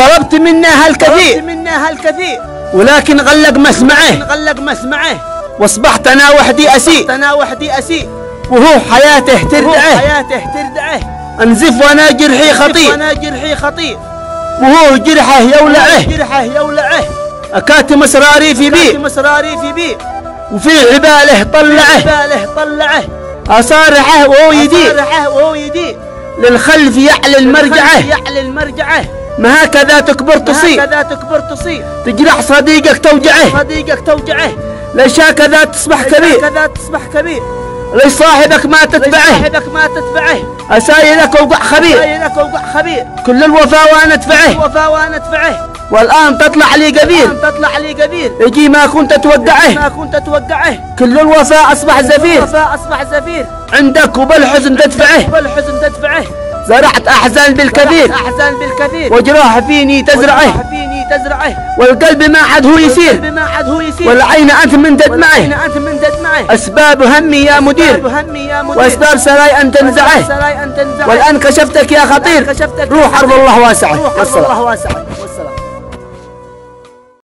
طلبت منها الكثير ولكن غلق مسمعه واصبحت انا وحدي اسيء وهو حياته تردعه انزف وانا جرحي خطير وهو جرحه يولعه اكاتم اسراري في بي وفي عباله طلعه اصارحه وهو يدي للخلف يعلى المرجعه ما هكذا تكبر تصير تجرح صديقك توجعه ليش هكذا تصبح كبير ليش صاحبك ما تتبعه أسايلك وقع خبير كل الوفاء وانا ادفعه والآن تطلع لي قبيل يجي ما كنت توقعه كل الوفاء أصبح زفير عندك وبالحزن تدفعه زرعت أحزان بالكثير وجراح فيني تزرعه والقلب ما عاد هو يسير والعين أنت من دمعه أسباب همي يا مدير وأسباب سراي أن تنزعه والآن كشفتك يا خطير روح أرض الله واسعة.